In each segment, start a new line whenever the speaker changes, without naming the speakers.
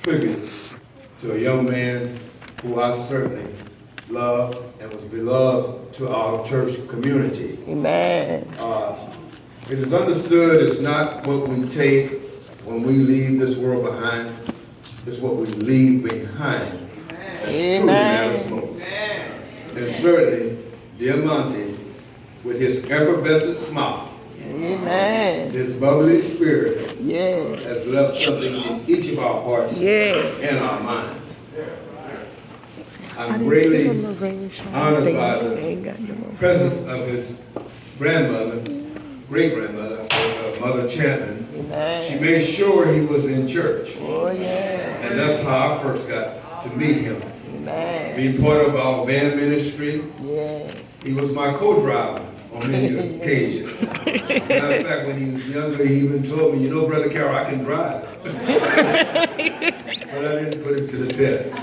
tribute to a young man who I certainly loved and was beloved to our church community.
Amen.
It is understood it's not what we take when we leave this world behind, it's what we leave behind that truly matters most. And certainly, dear Monty, with his effervescent smile,
Amen.
his bubbly spirit,
Yes.
has left something in each of our hearts and our minds. I'm greatly honored by the presence of his grandmother, great-grandmother, Mother Chapman.
Amen.
She made sure he was in church.
Oh, yeah.
And that's how I first got to meet him.
Amen.
Being part of our van ministry,
Yes.
he was my co-driver on many occasions. Matter of fact, when he was younger, he even told me, you know, Brother Carroll, I can drive. But I didn't put him to the test.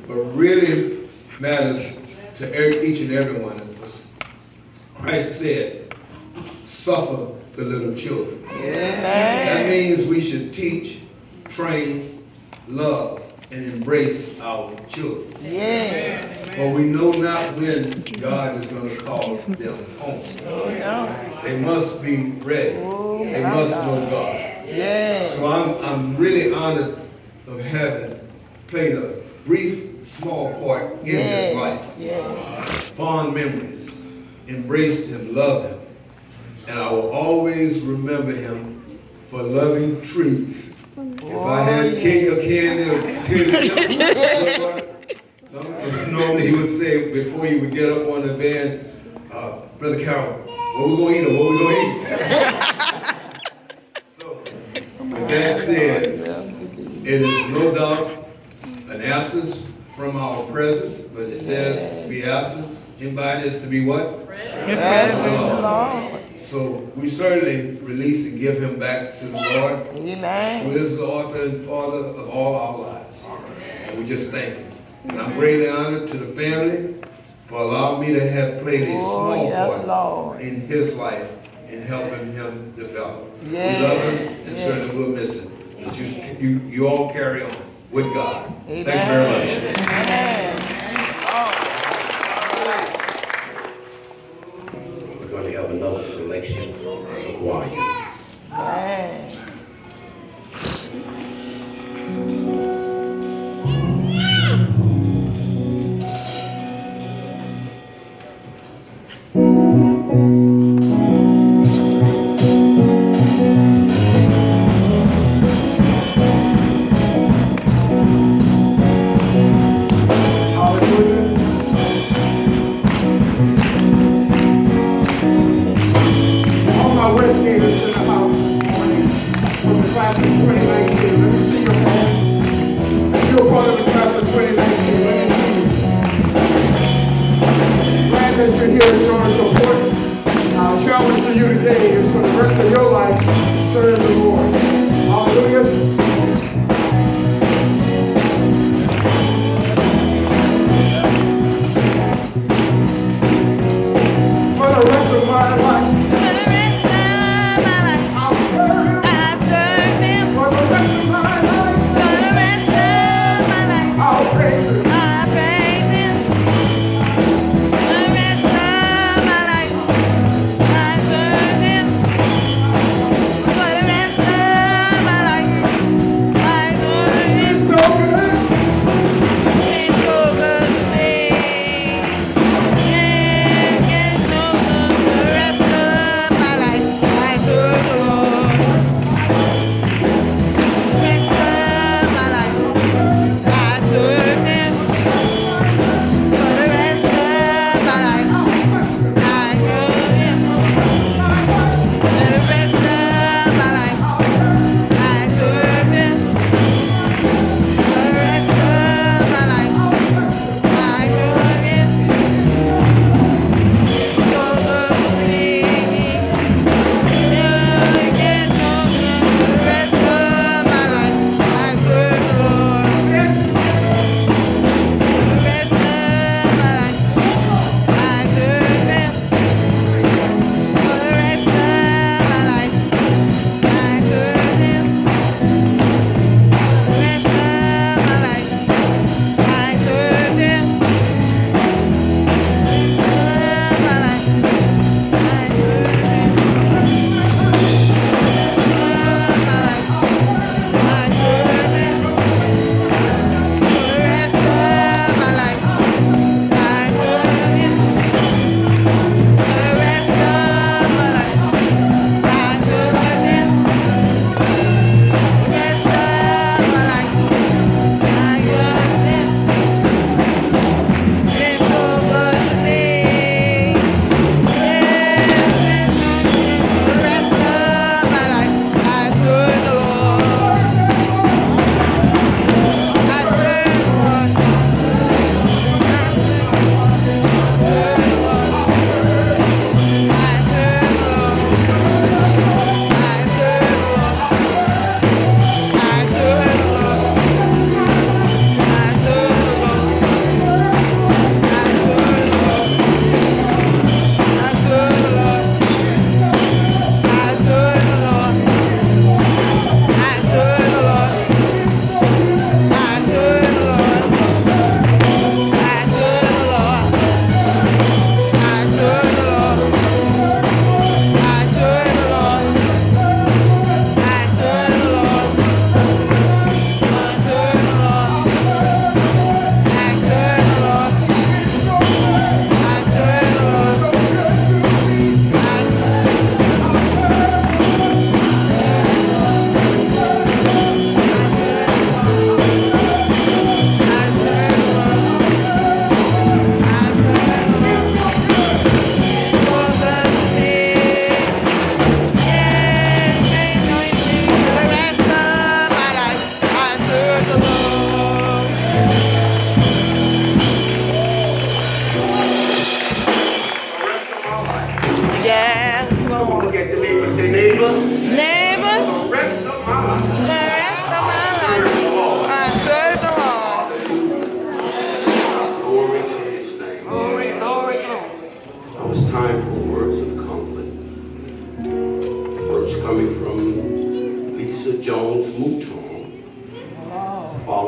But really matters to each and every one of us. Christ said, suffer the little children.
Amen.
That means we should teach, train, love, and embrace our children.
Yes.
For we know not when God is going to call them home.
Oh, no.
They must be ready. They must know God.
Yes.
So I'm really honored of having played a brief, small part in his life.
Yes.
Fond memories, embraced him, loved him, and I will always remember him for loving treats. If I had cake or candy or tin, normally he would say before he would get up on the van, Brother Carroll, what we gonna eat or what we gonna eat? So, with that said, it is no doubt an absence from our presence, but it says to be absent. Anybody is to be what?
Present, Lord.
So we certainly release and give him back to the Lord,
Amen.
who is the author and father of all our lives. And we just thank him. And I'm greatly honored to the family for allowing me to have played a small part in his life in helping him develop. We love him and certainly we'll miss him. But you all carry on with God.
Amen.
Thank you very much.
Amen.
We're going to have another selection of choir.
Amen.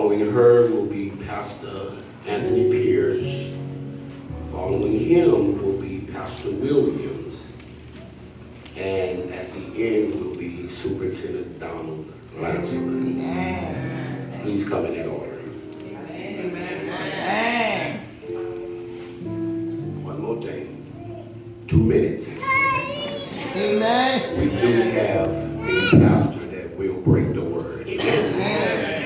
Following her will be Pastor Anthony Pierce. Following him will be Pastor Williams. And at the end will be Superintendent Donald Lancelot. Please come in that order. One more thing. 2 minutes.
Amen.
We do have a pastor that will bring the word. Amen.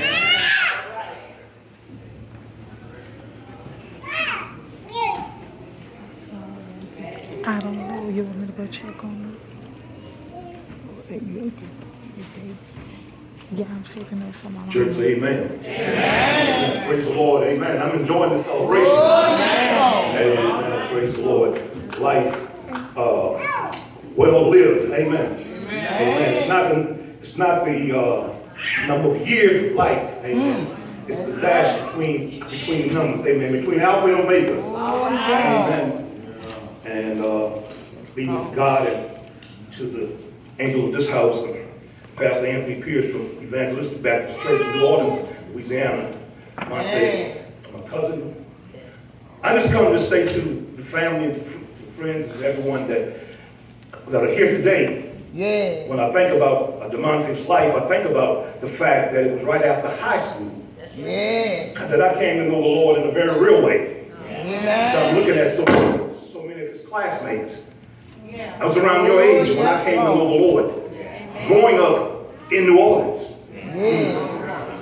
I don't know. You want me to go check on them? Yeah, I'm taking this for my mom.
Church, say amen. Amen. Praise the Lord. Amen. I'm enjoying the celebration. Amen. Praise the Lord. Life well lived. Amen. Amen. It's not the number of years of life. Amen. It's the dash between the numbers. Amen. Between Alpha and Omega. Amen. And be with God and to the angel of this house, Pastor Anthony Pierce from Evangelistic Baptist Church in New Orleans, Louisiana. Montes, my cousin. I just come to say to the family and to friends and everyone that are here today.
Yeah.
When I think about DeMonte's life, I think about the fact that it was right after high school that I came to know the Lord in a very real way. So I'm looking at so many of his classmates. I was around your age when I came to know the Lord. Growing up in New Orleans.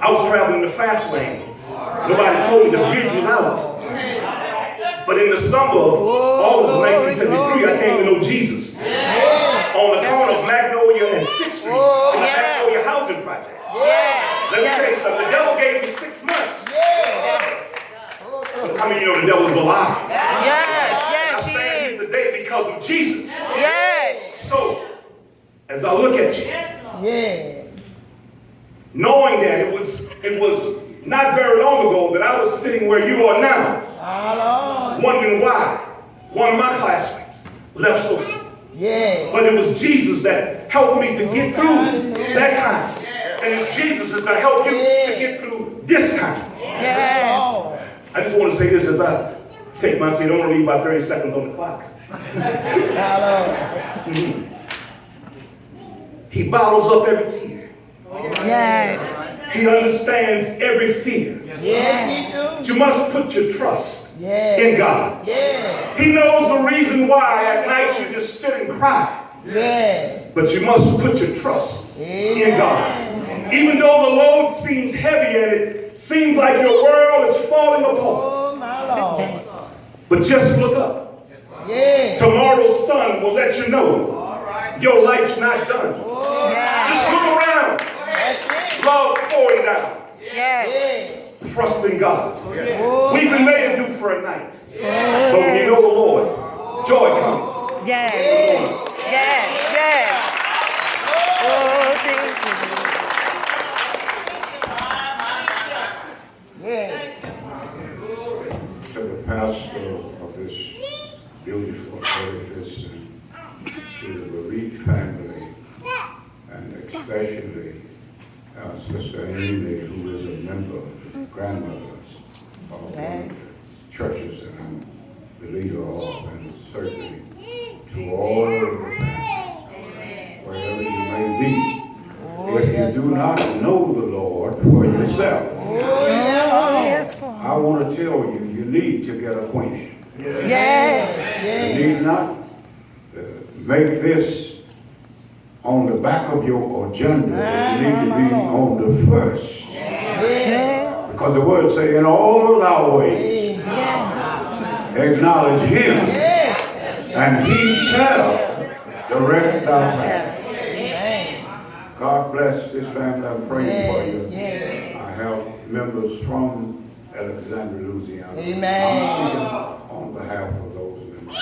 I was traveling the fast lane. Nobody told me the bridge was out. But in the summer of August of 1973, I came to know Jesus. On the corner of Magnolia and 6th Street in the Magnolia Housing Project. Let me tell you something. The devil gave me 6 months. How many of you know the devil's a lie? I stand here today because of Jesus. So, as I look at you, knowing that it was not very long ago that I was sitting where you are now, wondering why one of my classmates left so soon. But it was Jesus that helped me to get through that time. And it's Jesus that's going to help you to get through this time. I just want to say this as I take my seat. I want to leave about 30 seconds on the clock. He bottles up every tear. He understands every fear. But you must put your trust in God. He knows the reason why at night you just sit and cry. But you must put your trust in God. Even though the load seems heavy and it seems like your world is falling apart. But just look up. Tomorrow's sun will let you know your life's not done. Just look around. Love pouring down. Trust in God. We've been made to do for a night. But when you know the Lord, joy comes.
To the pastor of this beautiful edifice, and to the bereaved family, and especially Sister Amy, who is a member, grandmother of one of the churches that I'm the leader of, and certainly to all of the family, wherever you may be. If you do not know the Lord for yourself, I want to tell you, you need to get acquainted. You need not make this on the back of your agenda, but you need to be on the first. Because the word says, in all of thy ways, acknowledge him, and he shall direct thy path. God bless this family. I'm praying for you. I have members from Alexandria, Louisiana. I'm speaking on behalf of those members.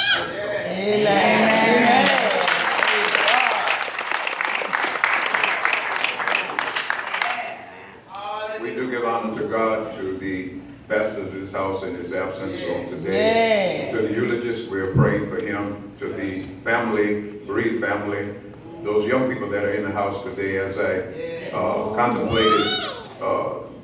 We do give honor to God, to the pastor of this house in his absence on today. To the eulogist, we're praying for him. To the family, bereaved family, those young people that are in the house today, as I contemplated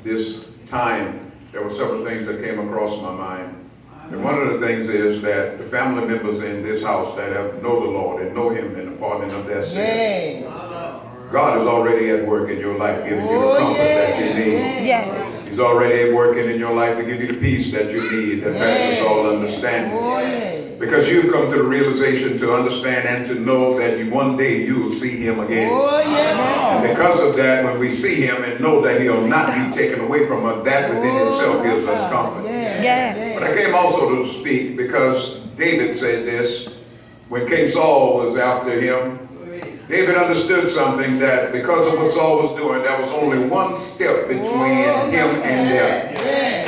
this time time, there were several things that came across my mind. And one of the things is that the family members in this house that know the Lord and know Him in the pardon of their sin, God is already at work in your life, giving you the comfort that you need.
Yes.
He's already working in your life to give you the peace that you need, that passes all understanding. Because you've come to the realization to understand and to know that one day you will see Him again. And because of that, when we see Him and know that He'll not be taken away from us, that within itself gives us comfort.
Yes.
But I came also to speak because David said this when King Saul was after him. David understood something, that because of what Saul was doing, there was only one step between him and death.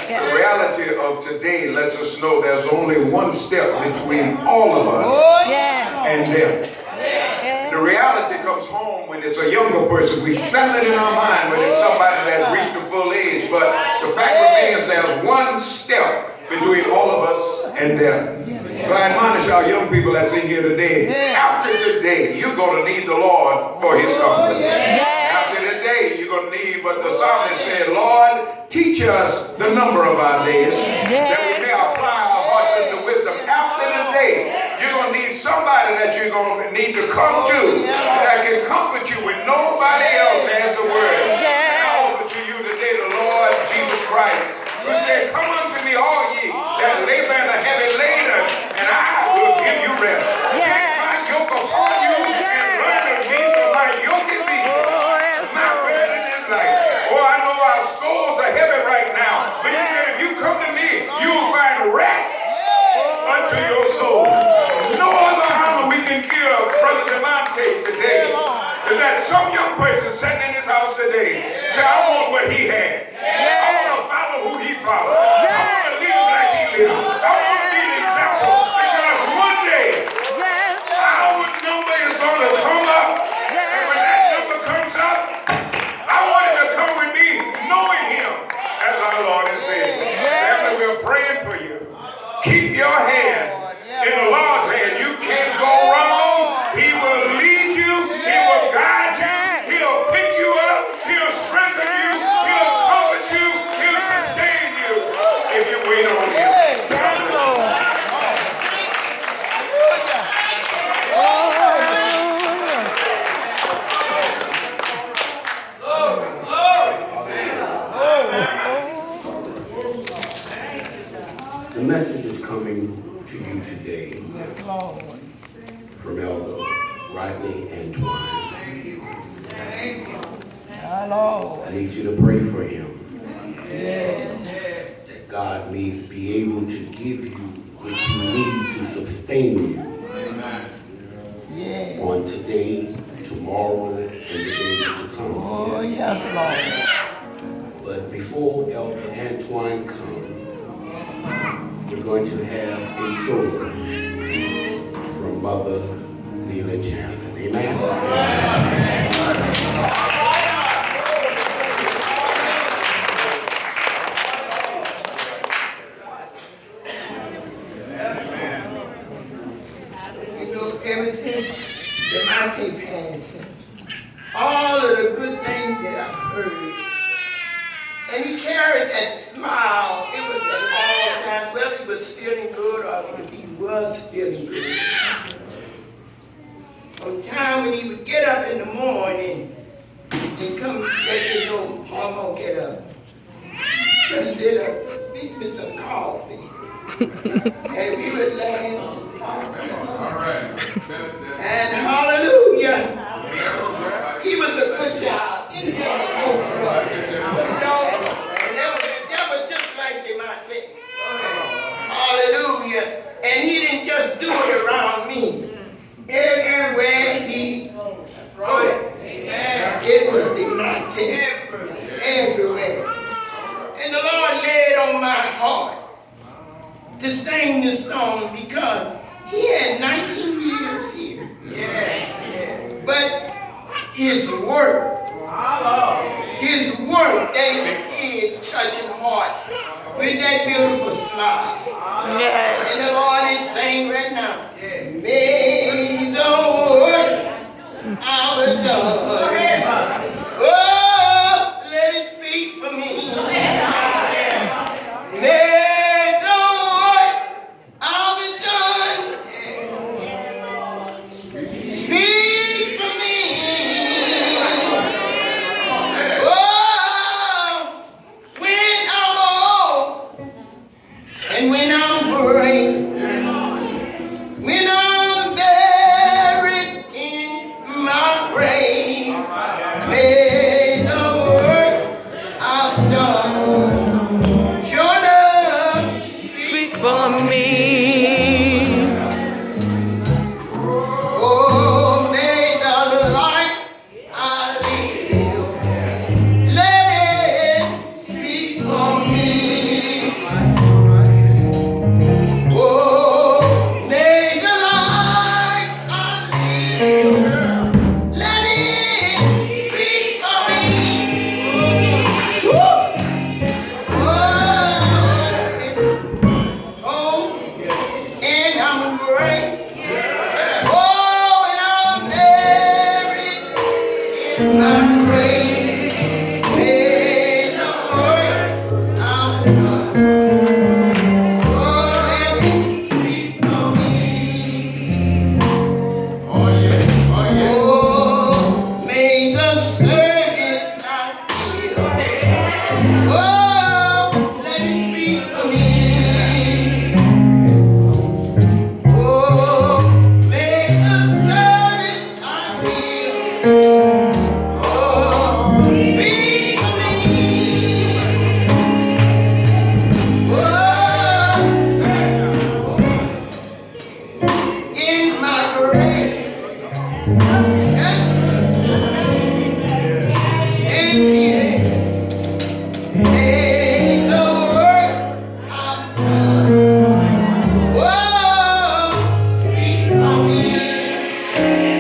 The reality of today lets us know there's only one step between all of us and death. The reality comes home when it's a younger person. We settle it in our mind when it's somebody that reached the full age. But the fact remains there's one step between all of us and death. So I admonish our young people that's in here today, after today, you're going to need the Lord for His comfort. After today, you're going to need what the psalmist said, Lord, teach us the number of our days, that we may apply our hearts into wisdom. After today, you're going to need somebody that you're going to need to come to that can comfort you when nobody else has the word. And I offer to you today the Lord Jesus Christ, who said, come unto me all ye that labor and are heavy laden, and I will give you rest. Take my yoke upon you and learn of me, for my yoke is easy. My burden is light. Oh, I know our souls are heavy right now, but He said, if you come to me, you will find rest unto your soul. No other honor we can give Brother Demonte today is that some young person sitting in his house today say, I want what he had. I want to follow who he followed. I want to live like he lived. I want to be an example, because one day our number is going to come up. And when that number comes up, I want it to come with me knowing Him as our Lord and Savior. Family, we're praying for you. Keep your hand in the Lord's hand. You can't go wrong. He will lead you. He will guide you. He'll pick you up. He'll strengthen you. He'll comfort you. He'll sustain you if you wait on Him.
Yes, Lord.
The message is coming to you today from Elder Rodney Antoine. I need you to pray for him. That God may be able to give you what you need to sustain you on today, tomorrow, and the days to come.
Oh, yes,
But before Elder Antoine comes, we're going to have a sword from Mother Leela Chandler. Amen.
You know, ever since Demonte passed, all of the good things that I've heard, and he carried that smile. It was at all times, whether he was feeling good or if he was feeling good. From time when he would get up in the morning and come let you know, Mama, get up. Just sit up, fix me some coffee. And we would land on coffee. And hallelujah. He was a good job. He had no trouble. You know, that was just like Demonte. Hallelujah. And he didn't just do it around me. Everywhere he went, it was Demonte. Everywhere. And the Lord laid on my heart to sing this song because he had 19 years here. But his work that he did touching hearts with that beautiful smile. And the Lord is saying right now, may the word our Lord, oh, let it speak for me. Make the word I've done. Whoa, speak for me.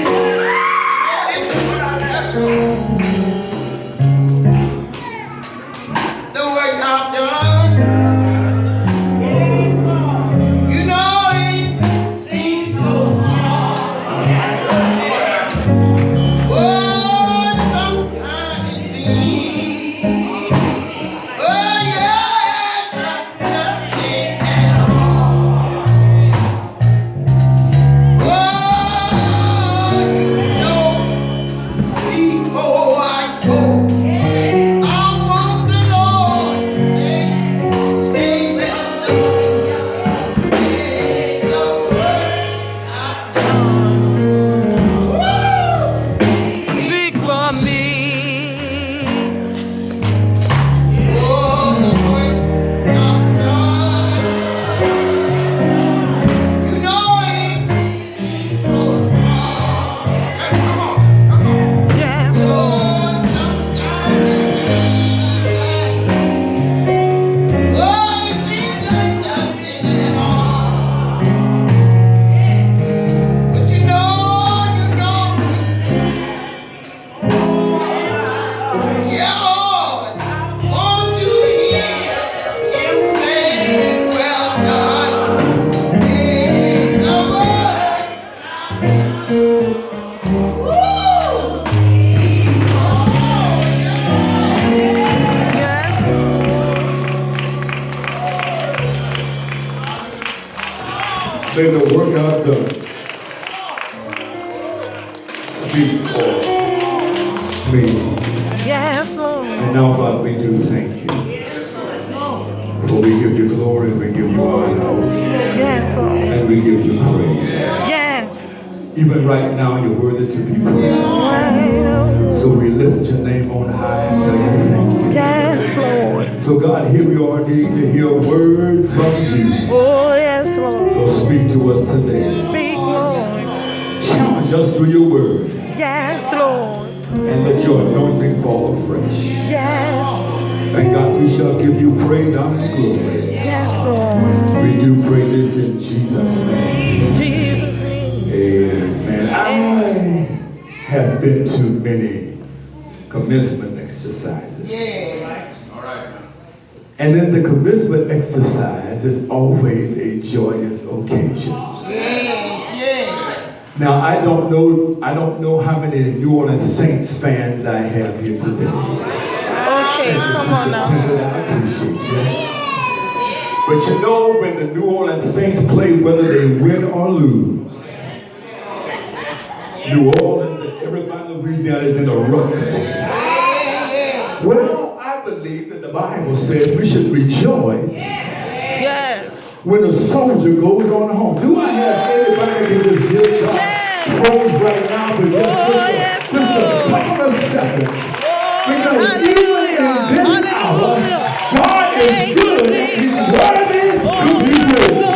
Lord, it's what I'm asking. The work I've done. You know it seems so small. Oh, sometimes it seems. Oh, yeah, got nothing at all. Oh, you know, before I go, I want the Lord to say, well done. Take the word I've done. Woo!
Speak for me.
Oh, the work I've done. You know it seems so small. Hey, come on, come on.
Yes,
Oh,
Lord.
sometimes it seems like nothing at all. But you know, yeah, Lord, won't you hear him say, well done, in the word. Woo! Oh,
Yes,
Say the work I've done. Speak for me.
yes, Lord.
And now, Father, we do thank you. For we give you glory, we give you honor,
Yes, Lord.
and we give you praise.
Yes.
Even right now, you're worthy to be praised.
Right.
So we lift your name on high and tell you thank you.
Yes, Lord.
So God, here we are needing to hear a word from you.
Oh, yes, Lord.
So speak to us today.
Speak, Lord.
Challenge us through your word.
Yes, Lord.
And let your anointing fall afresh.
Yes.
And God, we shall give you praise, honor, and glory.
Yes, Lord.
We do pray this in Jesus' name.
In Jesus' name.
Amen. I have been to many commencement exercises.
yeah.
And in the commencement exercise is always a joyous occasion.
Yeah.
Now I don't know how many New Orleans Saints fans I have here today.
Okay, come on now.
I appreciate you. But you know, when the New Orleans Saints play, whether they win or lose, New Orleans and everybody in Louisiana is in a ruckus. Well, I believe that the Bible says we should rejoice
Yes.
when a soldier goes on home. Do I have anybody that can just give God praise right now for just a couple of seconds? Because even in this hour, God is good and He's worthy to be praised.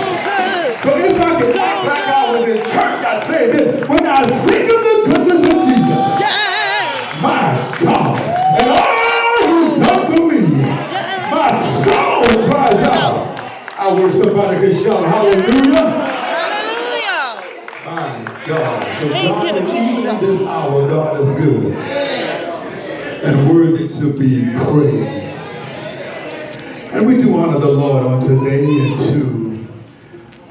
So if I can act like I was in church, I'd say this: when I think of the goodness of Jesus, my God, and all He's done for me, my soul cries out. I wish somebody could shout hallelujah.
Hallelujah.
My God. So
Thank
God,
you,
even in
Jesus.
this hour, God is good and worthy to be praised. And we do honor the Lord on today, and to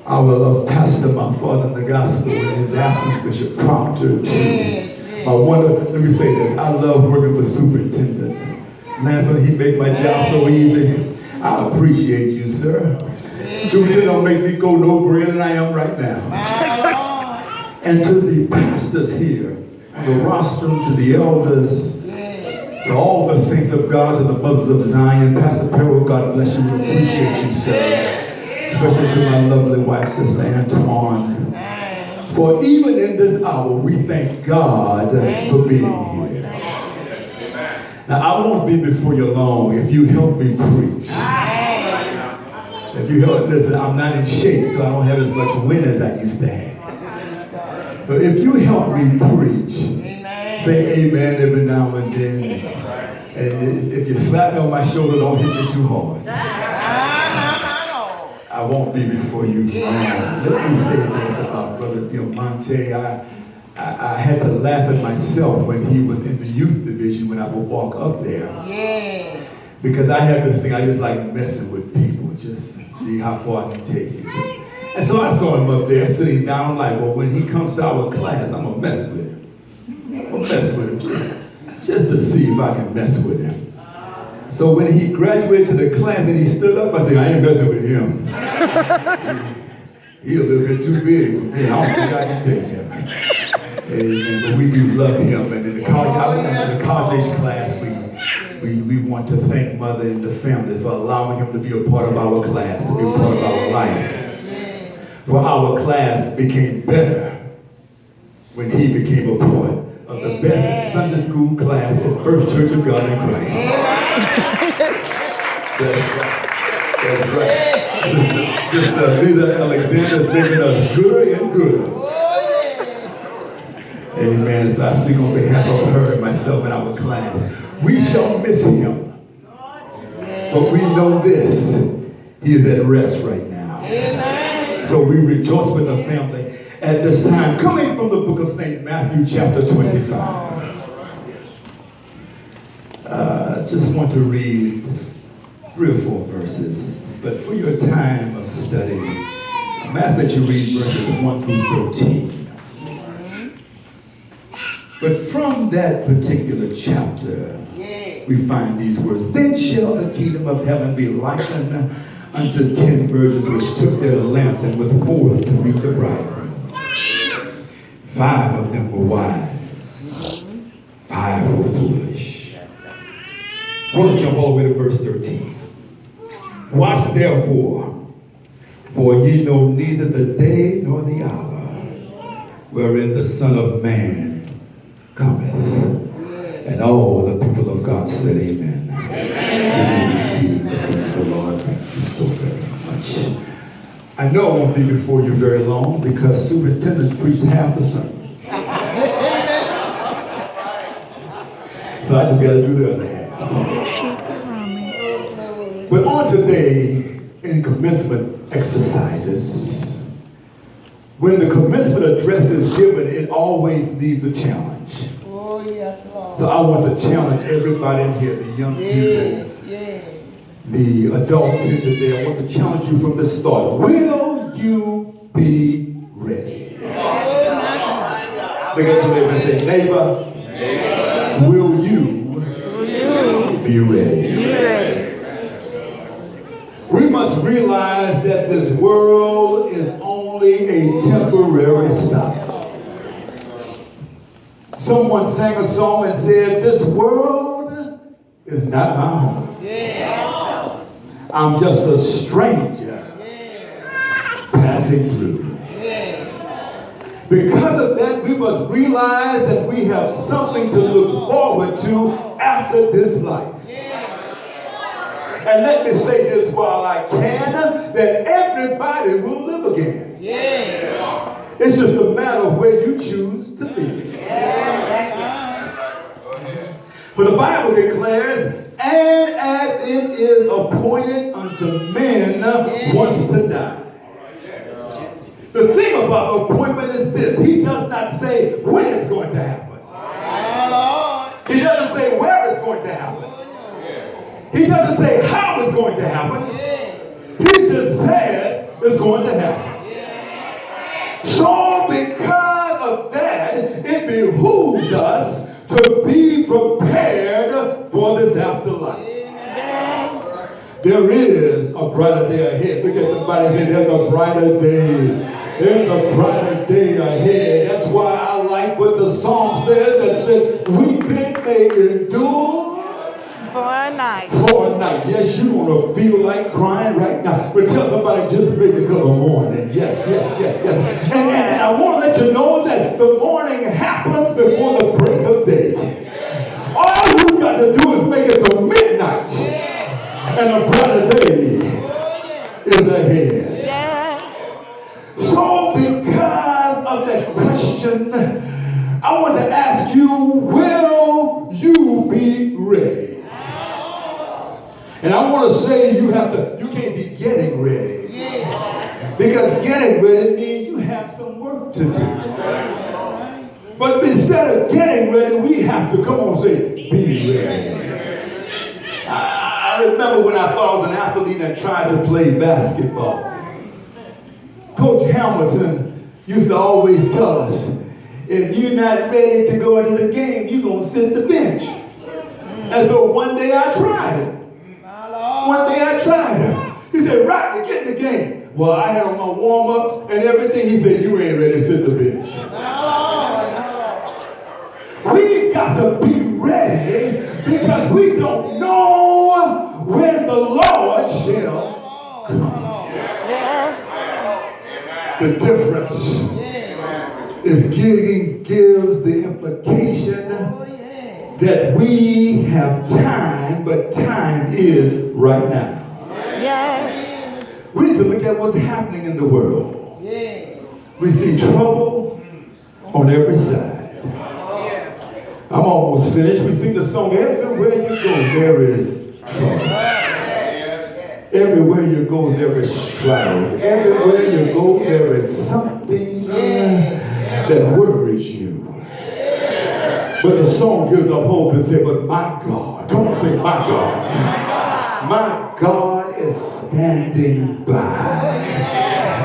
our pastor, my father in the gospel, in his absence, Bishop Proctor, to let me say this: I love working for superintendent. Last one, he made my job so easy. I appreciate you, sir. Superintendent don't make me go no greater than I am right now. And to the pastors here, on the rostrum, to the elders, to all the saints of God, to the mothers of Zion, Pastor Peril, God bless you. We appreciate you, sir. Especially to my lovely wife, Sister Antoine. For even in this hour, we thank God for being here. Now, I won't be before you long if you help me preach. If you help, listen, I'm not in shape, so I don't have as much wind as I used to have. So if you help me preach, say amen every now and then.
And if you slap me on my shoulder, don't hit me too hard. I won't be before you long. Let me say this about Brother Diamante. I had to laugh at myself when he was in the youth division when I would walk up there. Yeah. Because I have this thing, I just like messing with people, just see how far I can take you. And so I saw him up there sitting down, like, well, when he comes to our class, I'm gonna mess with him. I'm gonna mess with him, just to see if I can mess with him. So when he graduated to the class and he stood up, I said, I ain't messing with him. He a little bit too big for me. I don't think I can take him. Amen. But we do love him. And in the college, I went into the college age class, we want to thank Mother and the family for allowing him to be a part of our class, to be a part of our life. For our class became better when he became a part of the best Sunday school class at First Church of God in Christ. That's right. Sister Lita Alexander is making us gooder and gooder. Amen. So I speak on behalf of her and myself and our class. We shall miss him. But we know this. He is at rest right now. So we rejoice with the family at this time. Coming from the book of St. Matthew, chapter 25. Just want to read 3 or 4 verses. But for your time of study, I'm asked that you read verses 1 through 13. But from that particular chapter, we find these words. Then shall the kingdom of heaven be likened unto 10 virgins which took their lamps and went forth to meet the bridegroom. 5 of them were wise, 5 were foolish. We'll jump all the way to verse 13. Watch therefore, for ye know neither the day nor the hour wherein the Son of Man cometh. And all the people of God said amen. Amen. Receive the praise of the Lord. Thank you so very much. I know I won't be before you very long because superintendent preached half the sermon. So I just got to do the other half. But on today, in commencement exercises, when the commencement address is given, it always needs a challenge. Oh, yes, Lord. So I want to challenge everybody in here, the young people, the adults here today. I want to challenge you from this thought. Will you be ready? Look at your neighbor and say, neighbor, will you be ready? Be ready. We must realize that this world is only a temporary stop. Someone sang a song and said, this world is not my home. Yes. I'm just a stranger passing through. Because of that, we must realize that we have something to look forward to after this life. And let me say this while I can, that everybody will live again. It's just a matter of where you choose to live. For the Bible declares, and as it is appointed unto men once to die. The thing about appointment is this. He does not say when it's going to happen. He doesn't say where it's going to happen. He doesn't say how it's going to happen. He just says it's going to happen. So because of that, it behooves us to be prepared for this afterlife. There is a brighter day ahead. Look at somebody and say, there's a brighter day. There's a brighter day ahead. That's why I like what the song says that says, weeping may endure for a night. For a night. Yes, you want to feel like crying right now. But tell somebody, just make it till the morning. Yes. And I want to let you know that the morning happens before the break of day. All you got to do is make it till midnight. And a brighter day is ahead. So because of that question, I want to ask you, will you be ready? And I want to say you can't be getting ready. Because getting ready means you have some work to do. But instead of getting ready, we have to, come on, say, be ready. I remember when I thought I was an athlete and tried to play basketball. Coach Hamilton used to always tell us, if you're not ready to go into the game, you're going to sit the bench. And so one day I tried it. He said, Rodney, get in the game. Well, I had on my warm-up and everything. He said, you ain't ready to sit the bench. We've got to be ready because we don't know when the Lord shall come. The difference is gives the implication that we have time, but time is right now.
Yes.
We need to look at what's happening in the world. We see trouble on every side. I'm almost finished. We sing the song, everywhere you go, there is trouble. Everywhere you go, there is strife. Everywhere you go, there is something that worries you. But the song gives up hope and says, but my God, come on, say, my God. My God is standing by.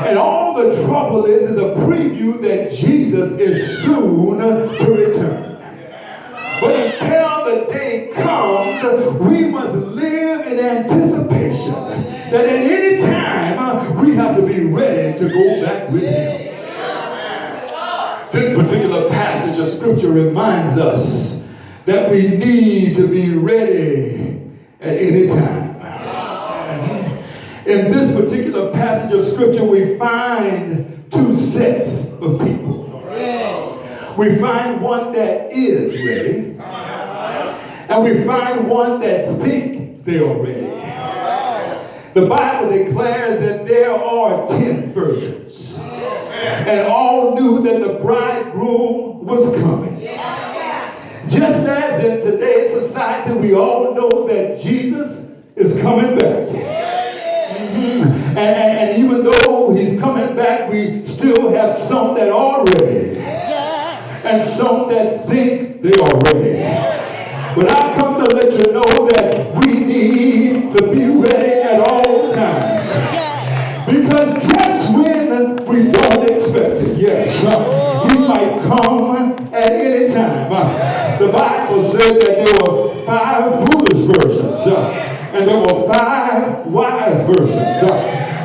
And all the trouble is a preview that Jesus is soon to return. But until the day comes, we must live in anticipation that at any time we have to be ready to go back with Him. This particular passage of Scripture reminds us that we need to be ready at any time. In this particular passage of Scripture, we find two sets of people. We find one that is ready, and we find one that think they are ready. The Bible declares that there are 10 virgins, and all knew that the bridegroom was coming. Just as in today's society, we all know that Jesus is coming back. And even though He's coming back, we still have some that are ready. And some that think they are ready. But I come to let you know that we need to be ready at all times. Because just when we don't expect it, He might come at any time. The Bible said that there were 5 foolish virgins, and there were 5 wise virgins.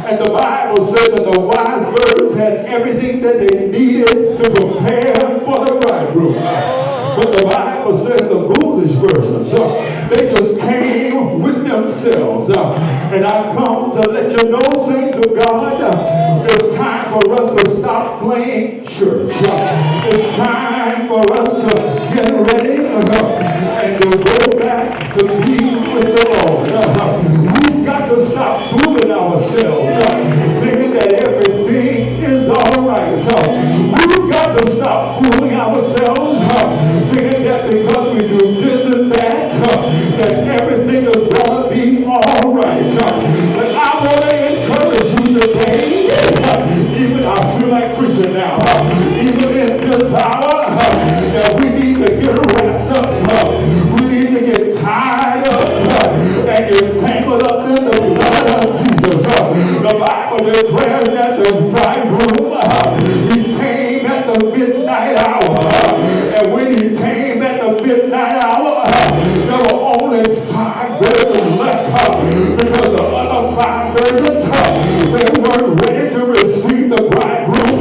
And the Bible said that the wise virgins had everything that they needed to prepare for the bridegroom. But the Bible says the foolish virgins, they just came with themselves. And I come to let you know, saints of God, it's time for us to stop playing church. It's time for us to get ready and to go back to be with the Lord. We've got to stop fooling ourselves, thinking that everything is all right. We've got to stop fooling ourselves, thinking that because we do this and that everything is going to be all right. But I want to encourage you today, even I feel like preaching now, even in this hour, that we need to get wrapped up. We need to get tied up and get tangled up in the blood of Jesus. The Bible declares that the bridegroom, He came at the midnight hour. And when He came at the midnight hour, there were only 5 virgins left. Because the other 5 virgins, they weren't ready to receive the bridegroom.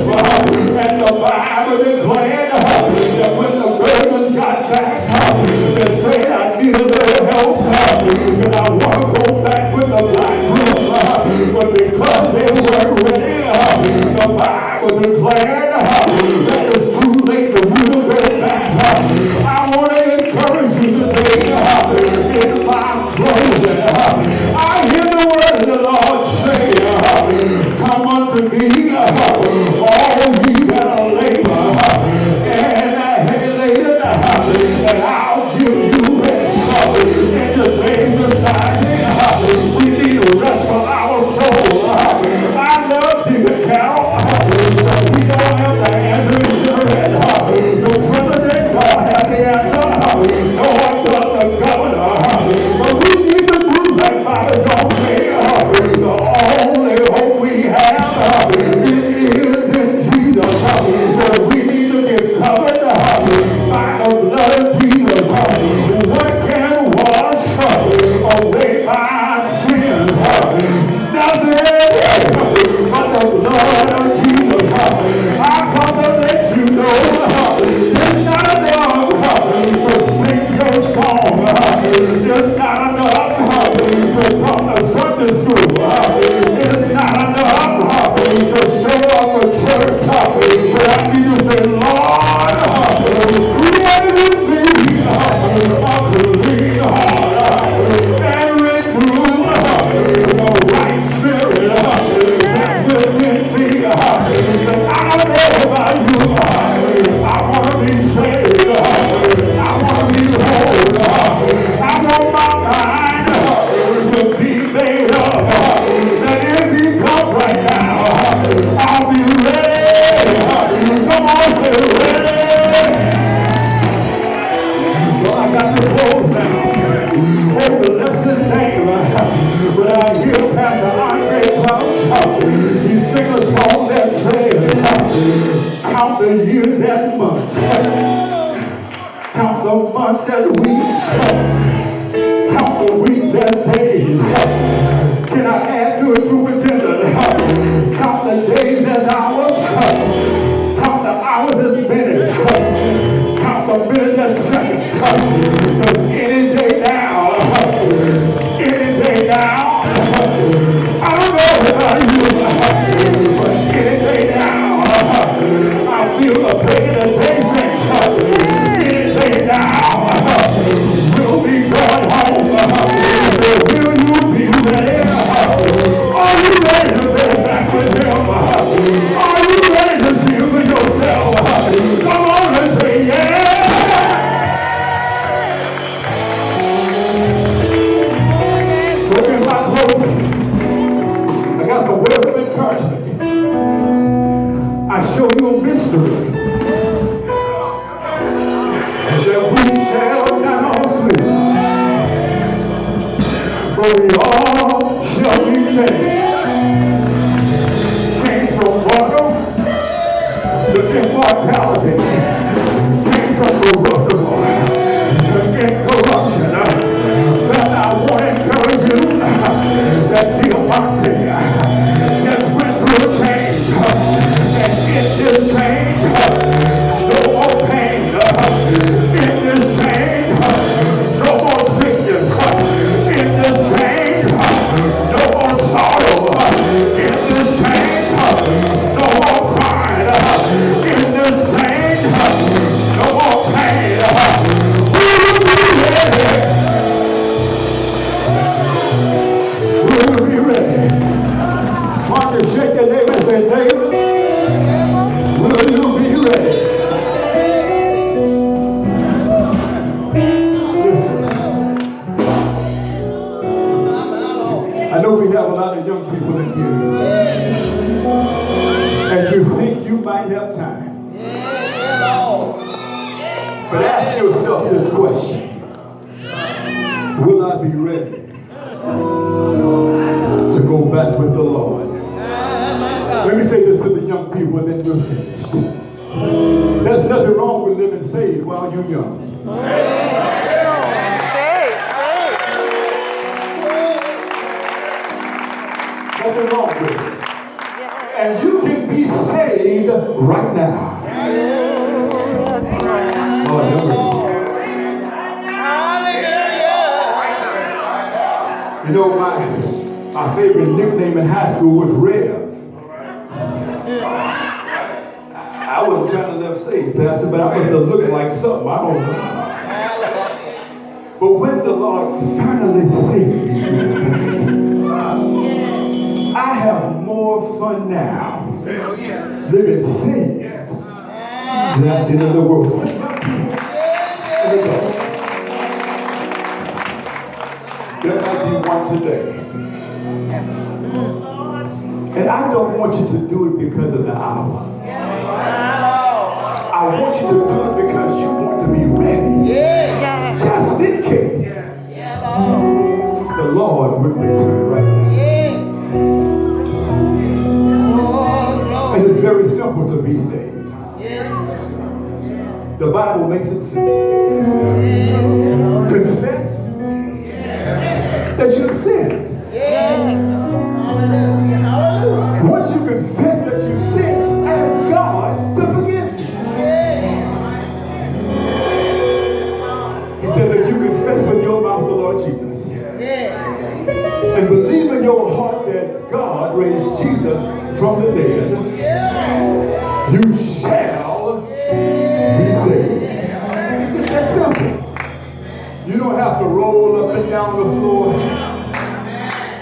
And the Bible declared that when the virgins got back, they said, I need a little help. And I want to go back with the bridegroom. But because they weren't ready, the Bible declared that it's too late for you to go back. I want to encourage you today in my closing. I hear the word of the Lord say, come unto me, all ye that are labor and heavy laden, and I'll give you rest. In today's society, hear Pastor Andre Cloud. He sing a song that says, count the years as months. Count the months as weeks. Count the weeks as days. Can I add to it, superintendent? Count the days as hours. Count the hours as minutes. Count the minutes as seconds. Because any day now, I don't know about you, but any day now, I feel the pain of the day. Any day now, we'll be going home. Will you be ready? Are you ready to go back with him? Are you ready to see for yourself? Come on and say yeah. So in my closing, I got some words of encouragement. I show you a mystery. That we shall not sleep, but we all shall be changed. Changed from mortal to immortality. Changed from corruptible to incorruption. But I want to encourage you that the Almighty just went through a change. And in this change, no more pain. In this change, no more sickness. In this change, no more sorrow. In this change, no more pride. In this change, no more pain. Will you be ready? Why don't you shake your neighbor and say, neighbor, will you be ready? I know we have a lot of young people in here. And you think you might have time. But ask yourself this question. Will I be ready to go back with the Lord? Let me say this to the young people and then we'll finish. There's nothing wrong with living saved while you're young. Nothing wrong with it. And you can be saved right now. Lord have mercy. You know, my favorite nickname in high school was Rev. I wasn't trying to live saved, Pastor, but I must have looked like something. I don't know. But when the Lord finally saved me, I have more fun now living saved than I did in the world. There might be one today. And I don't want you to do it because of the hour. I want you to do it because you want to be ready. Just in case the Lord would return right now. And it's very simple to be saved. The Bible makes it simple. Confess that you've sinned. Once you confess that you've sinned, ask God to forgive you. He says that you confess with your mouth the Lord Jesus. And believe in your heart that God raised Jesus from the dead. You shall be saved. It's that simple. You don't have to roll up and down the floor.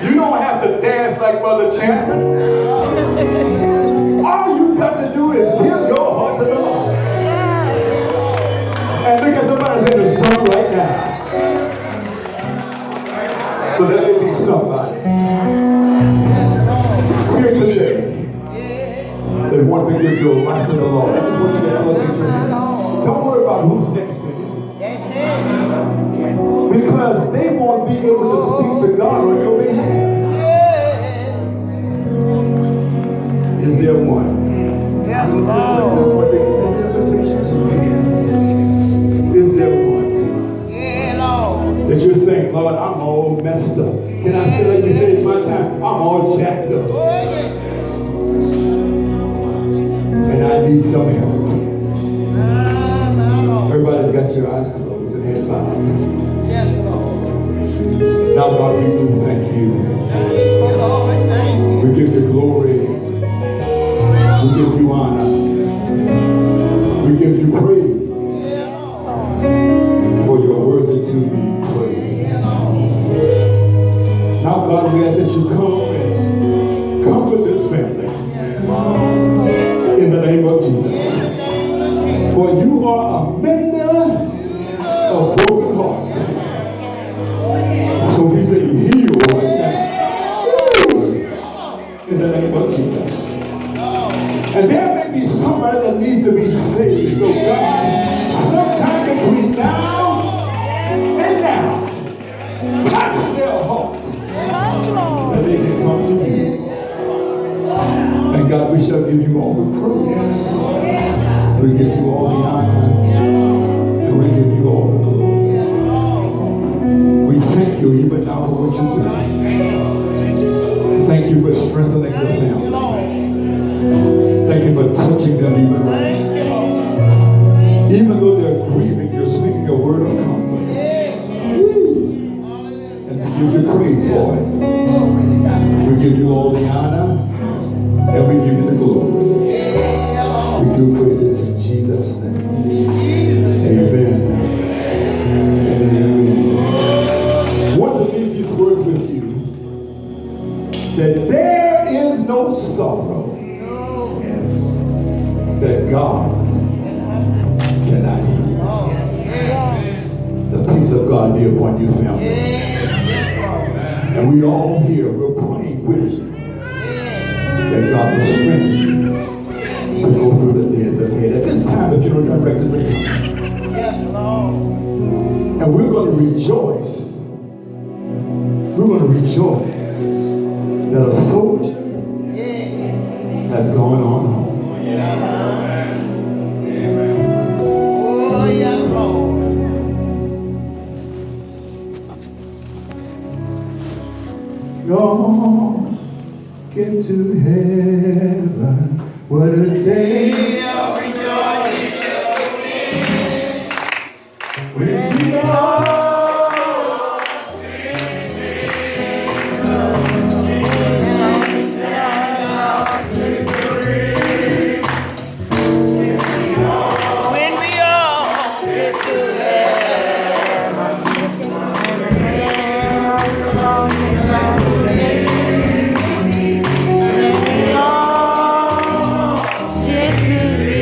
You don't have to dance like Brother Champion. All you got to do is give your heart to the Lord. And look at somebody in the sun right now. So that there be somebody here today that wants to give your life to the Lord. I just want you to elevate your hand. Don't worry about who's next to you. Because they won't be able to speak to God on your behalf. there one?
Yes,
What
Lord.
extended invitation to you? Is there one?
Yeah, Lord.
That you're saying, Lord, I'm all messed up. Can I say like we say in my time, I'm all jacked up.
Oh, yeah.
And I need some help.
My Lord.
Everybody's got your eyes closed and heads bowed.
Yes, Lord.
Now, God, we do thank you.
Thank you, Lord. Thank you.
We give you glory. We give you honor. We give you praise. For you're worthy to be praised. Now, God, we ask that you come and comfort this family. In the name of Jesus. For you are a mender of broken hearts. So we say heal right now. In the name of Jesus. And there may be somebody that needs to be saved. So God, sometime between now and now, touch their heart. That they can come to you. And God, we shall give you all the praise. We give you all the honor. And we give you all the glory. We thank you even now for what you're doing. Thank you for strengthening the family. Thank you for touching them even right now. Even though they're grieving, you're speaking a word of comfort. And we give you praise for it. We give you all the honor. And we give you the glory. We do pray this in Jesus' name. Amen. Amen. I want to leave these words with you. That there is no sorrow that God cannot heal. The peace of God be upon you, family. And we all here, we're praying with you. That God will strengthen you to go through the days ahead. At this time, the funeral directors are coming. And we're going to rejoice. We're going to rejoice that a soldier has gone on home.
Oh, yes, Lord.
Gone, get to heaven. What a day
of rejoicing.
when we are.
When we all get to
Get to be